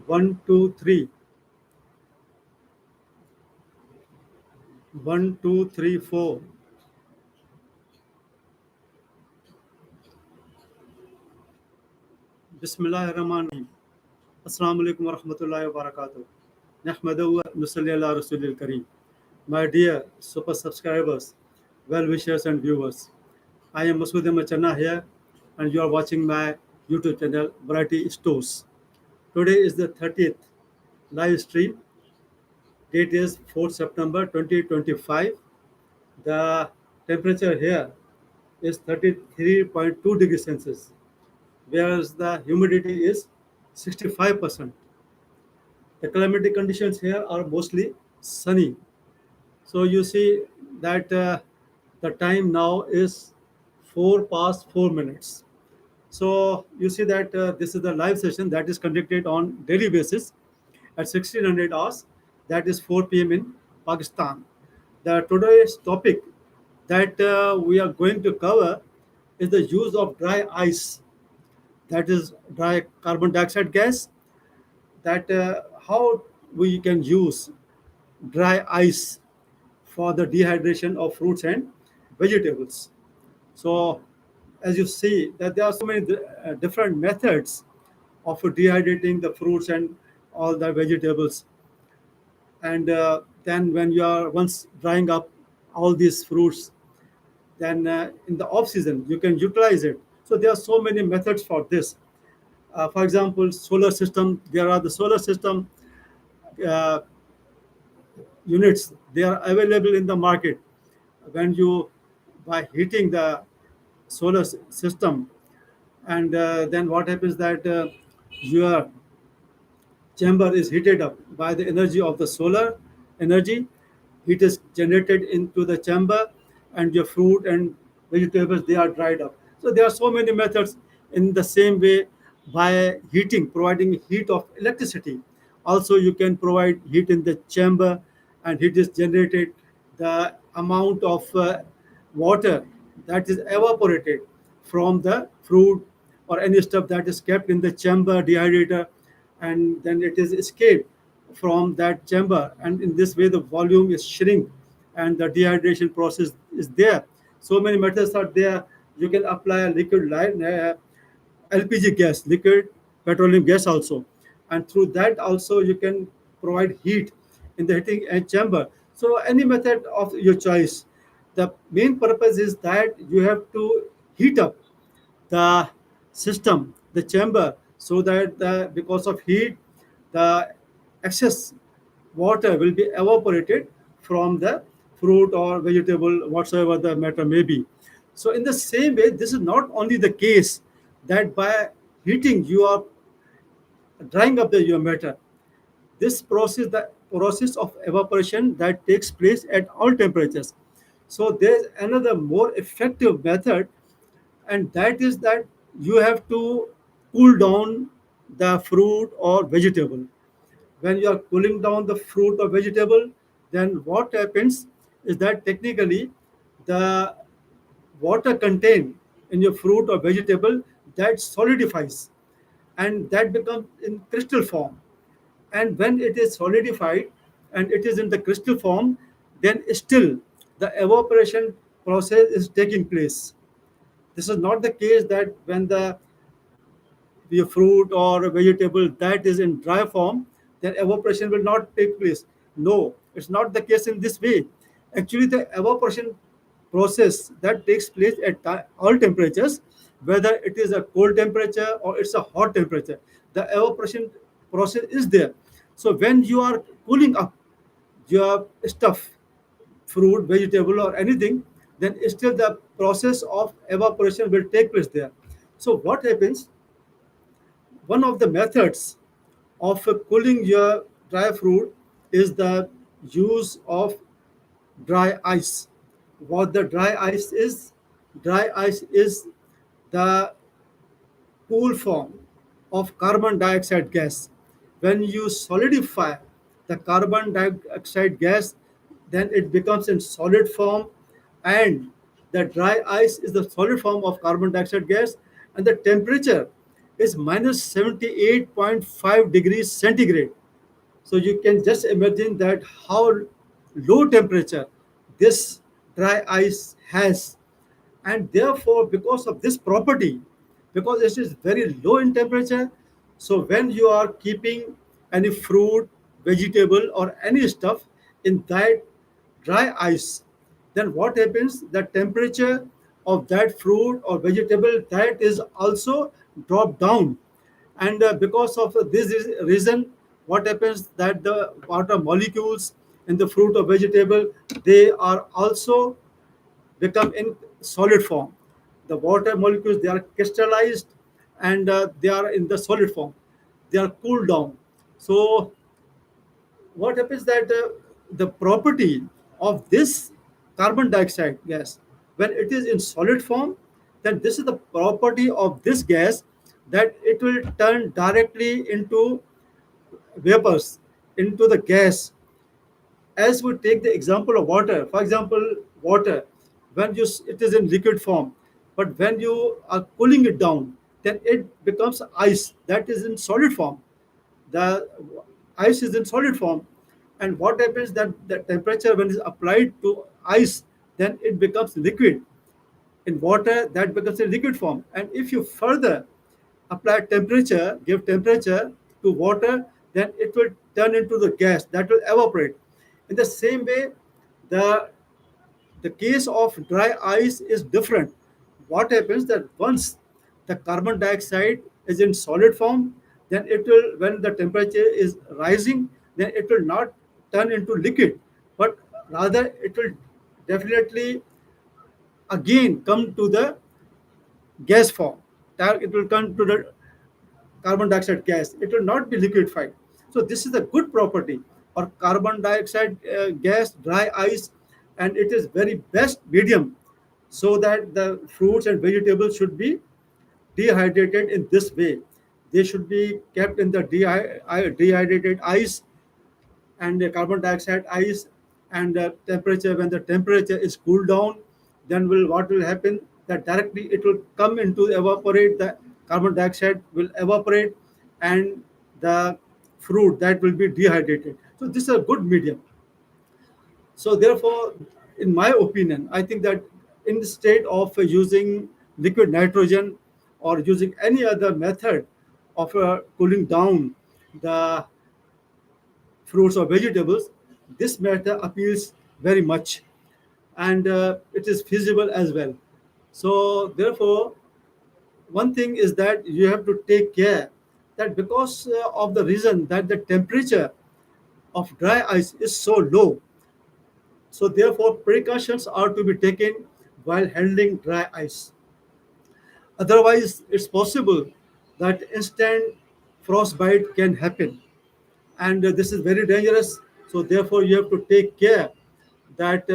One, two, three. One, two, three, four. Bismillahirrahmanirrahim. Assalamu alaikum wa rahmatullahi wa barakatuh. Nahmadu wa nusalli ala rasulil kareem. My dear super subscribers, well wishers and viewers, I am Masood Machana here, and you are watching my YouTube channel Variety Stores. Today is the 30th live stream. Date is 4th September 2025. The temperature here is 33.2 degrees Celsius, whereas the humidity is 65%. The climatic conditions here are mostly sunny. So you see that the time now is 4 past 4 minutes. So you see that this is the live session that is conducted on daily basis at 1600 hours. That is 4 p.m. in Pakistan. The today's topic that we are going to cover is the use of dry ice, that is dry carbon dioxide gas, that how we can use dry ice for the dehydration of fruits and vegetables. So, as you see, that there are so many different methods of dehydrating the fruits and all the vegetables. And then, when you are once drying up all these fruits, then in the off season you can utilize it. So there are so many methods for this. For example, solar system. There are the solar system uh, units. They are available in the market. When you by heating the solar system, and then what happens that your chamber is heated up by the energy of the solar energy. Heat is generated into the chamber, and your fruit and vegetables, they are dried up. So there are so many methods. In the same way, by heating, providing heat of electricity, also you can provide heat in the chamber, and heat is generated. The amount of water that is evaporated from the fruit or any stuff that is kept in the chamber dehydrator, and then it is escaped from that chamber, and in this way the volume is shrink and the dehydration process is there. So many methods are there. You can apply a liquid line, LPG gas, liquid petroleum gas also, and through that also you can provide heat in the heating chamber. So any method of your choice. The main purpose is that you have to heat up the system, the chamber, so that because of heat, the excess water will be evaporated from the fruit or vegetable, whatsoever the matter may be. So, in the same way, this is not only the case that by heating you are drying up your matter. This process, the process of evaporation that takes place at all temperatures. So, there's another more effective method, and that is that you have to cool down the fruit or vegetable. When you are cooling down the fruit or vegetable, then what happens is that technically the water contained in your fruit or vegetable, that solidifies, and that becomes in crystal form. And when it is solidified and it is in the crystal form, then still the evaporation process is taking place. This is not the case that when the fruit or vegetable that is in dry form, then evaporation will not take place. No, it's not the case in this way. Actually, the evaporation process that takes place at all temperatures, whether it is a cold temperature or it's a hot temperature, the evaporation process is there. So when you are cooling up your stuff, fruit, vegetable, or anything, then still the process of evaporation will take place there. So what happens? One of the methods of cooling your dry fruit is the use of dry ice. What the dry ice is the cool form of carbon dioxide gas. When you solidify the carbon dioxide gas, then it becomes in solid form, and the dry ice is the solid form of carbon dioxide gas, and the temperature is minus 78.5 degrees centigrade. So you can just imagine that how low temperature this dry ice has. And therefore, because of this property, because it is very low in temperature, so when you are keeping any fruit, vegetable, or any stuff in that dry ice, then what happens? The temperature of that fruit or vegetable, that is also drop down. And because of this reason, what happens that the water molecules in the fruit or vegetable, they are also become in solid form. The water molecules, they are crystallized, and they are in the solid form. They are cooled down. So what happens that the property of this carbon dioxide gas, when it is in solid form, then this is the property of this gas, that it will turn directly into vapors, into the gas. As we take the example of water, for example, water, when it is in liquid form, but when you are cooling it down, then it becomes ice that is in solid form. The ice is in solid form. And what happens that the temperature when is applied to ice, then it becomes liquid. In water, that becomes a liquid form. And if you further apply temperature, give temperature to water, then it will turn into the gas that will evaporate. In the same way, the the case of dry ice is different. What happens that once the carbon dioxide is in solid form, then it will, when the temperature is rising, then it will not turn into liquid, but rather it will definitely again come to the gas form. It will come to the carbon dioxide gas. It will not be liquefied. So this is a good property or carbon dioxide gas, dry ice, and it is very best medium, so that the fruits and vegetables should be dehydrated in this way. They should be kept in the dehydrated ice and the carbon dioxide ice, and the temperature, when the temperature is cooled down, then will what will happen that directly it will come into evaporate, the carbon dioxide will evaporate, and the fruit that will be dehydrated. So this is a good medium. So therefore, in my opinion, I think that instead of using liquid nitrogen or using any other method of cooling down the fruits or vegetables, this method appeals very much, and it is feasible as well. So therefore, one thing is that you have to take care that because of the reason that the temperature of dry ice is so low, so therefore precautions are to be taken while handling dry ice. Otherwise, it's possible that instant frostbite can happen, and this is very dangerous. So therefore you have to take care that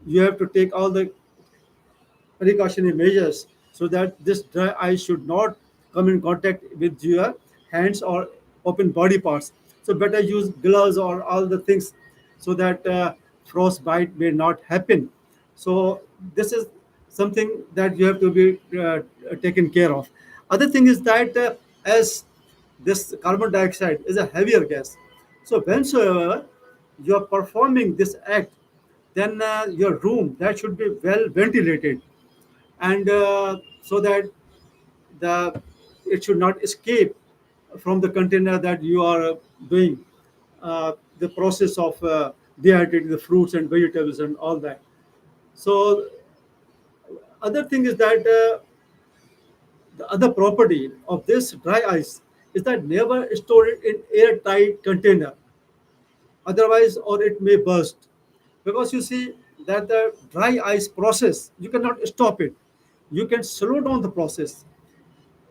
you have to take all the precautionary measures, so that this dry ice should not come in contact with your hands or open body parts. So better use gloves or all the things, so that frostbite may not happen. So this is something that you have to be taken care of. Other thing is that as this carbon dioxide is a heavier gas, so whensoever you are performing this act, then your room that should be well ventilated, and so that the it should not escape from the container that you are doing the process of dehydrating the fruits and vegetables and all that. So other thing is that the other property of this dry ice is that never store it in airtight container, otherwise or it may burst. Because you see that the dry ice process, you cannot stop it, you can slow down the process.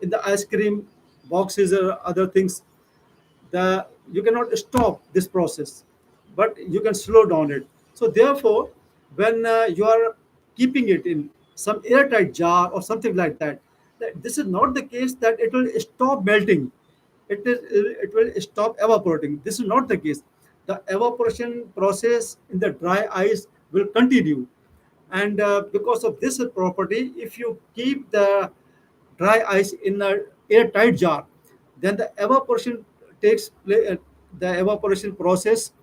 In the ice cream boxes or other things, the you cannot stop this process, but you can slow down it. So therefore, when you are keeping it in some airtight jar or something like that, this is not the case that it will stop melting, it will stop evaporating. This is not the case. The evaporation process in the dry ice will continue, and because of this property, if you keep the dry ice in a airtight jar, then the evaporation takes place. The evaporation process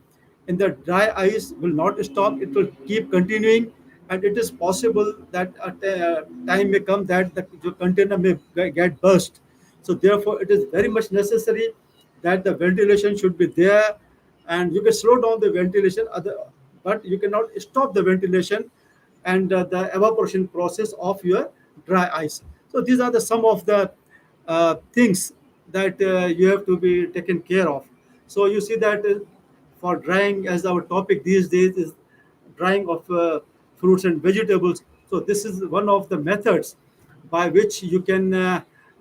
in the dry ice will not stop; it will keep continuing, and it is possible that a time may come that the container may get burst. So therefore, it is very much necessary that the ventilation should be there, and you can slow down the ventilation, but you cannot stop the ventilation and the evaporation process of your dry ice. So these are the some of the things that you have to be taken care of. So you see that for drying, as our topic these days is drying of fruits and vegetables. So this is one of the methods by which you can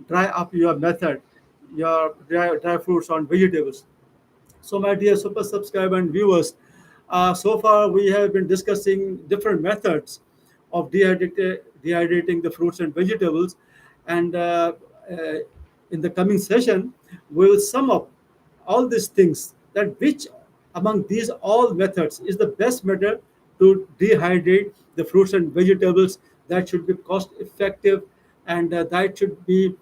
dry up your dry fruits and vegetables. So, my dear super subscriber and viewers, so far we have been discussing different methods of dehydrating the fruits and vegetables, and in the coming session, we will sum up all these things, that which among these all methods is the best method to dehydrate the fruits and vegetables, that should be cost effective, and that should be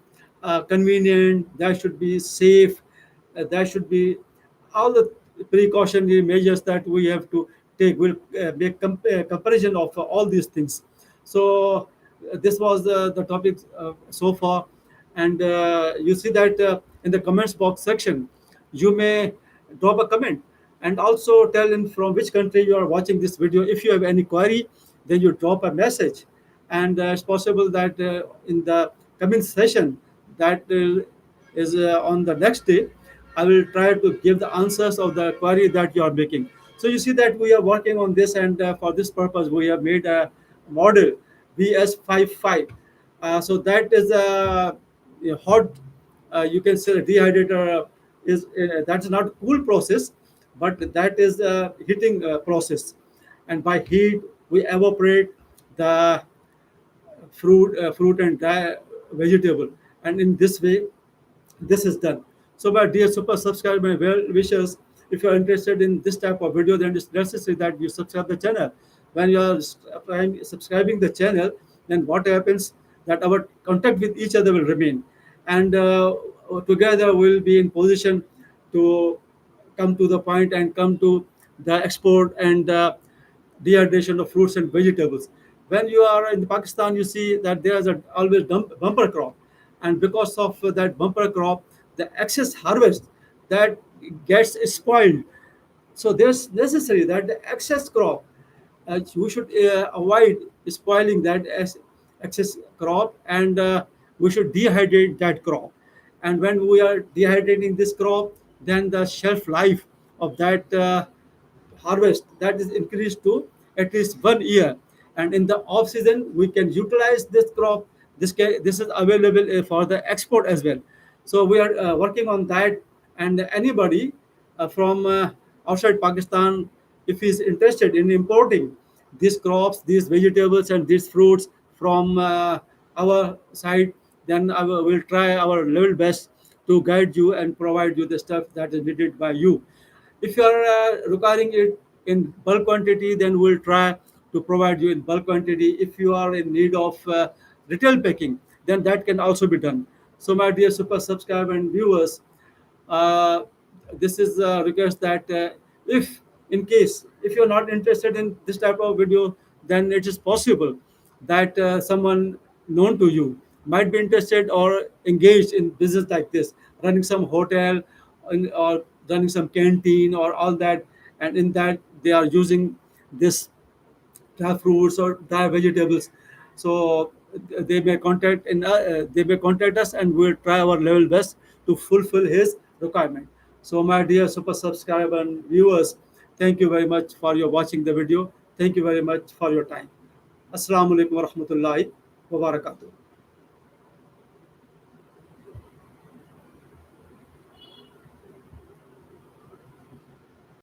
convenient, that should be safe, that should be all the precautionary measures that we have to take. Will make comparison of all these things. So this was the topic so far, and you see that in the comments box section you may drop a comment, and also tell in from which country you are watching this video. If you have any query, then you drop a message, and it's possible that in the coming session that is on the next day, I will try to give the answers of the query that you are making. So you see that we are working on this, and for this purpose, we have made a model VS55. So that is a hot, you can say, a dehydrator is that's not cool process, but that is a heating process, and by heat we evaporate the fruit and dry vegetable, and in this way this is done. So, my dear super subscriber, my well wishers, if you are interested in this type of video, then it's necessary that you subscribe the channel. When you are subscribing the channel, then what happens, that our contact with each other will remain, and together we'll be in position to come to the point and come to the export and dehydration of fruits and vegetables. When you are in Pakistan, you see that there is a always bumper crop, and because of that bumper crop, the excess harvest that gets spoiled. So there's necessary that the excess crop, we should avoid spoiling that excess crop, and we should dehydrate that crop. And when we are dehydrating this crop, then the shelf life of that harvest that is increased to at least 1 year, and in the off season we can utilize this crop. This is available for the export as well. So we are working on that, and anybody from outside Pakistan, if he is interested in importing these crops, these vegetables, and these fruits from our side, then I will try our level best to guide you and provide you the stuff that is needed by you. If you are requiring it in bulk quantity, then we'll try to provide you in bulk quantity. If you are in need of retail packing, then that can also be done. So, my dear super subscriber and viewers, uh, this is a request that if in case if you're not interested in this type of video, then it is possible that someone known to you might be interested or engaged in business like this, running some hotel, or running some canteen or all that, and in that they are using this dry fruits or dry vegetables. So they may contact us, and we'll try our level best to fulfill his requirement. So, my dear super subscriber and viewers, thank you very much for your watching the video. Thank you very much for your time. Assalamu alaikum wa rahmatullahi wa barakatuh.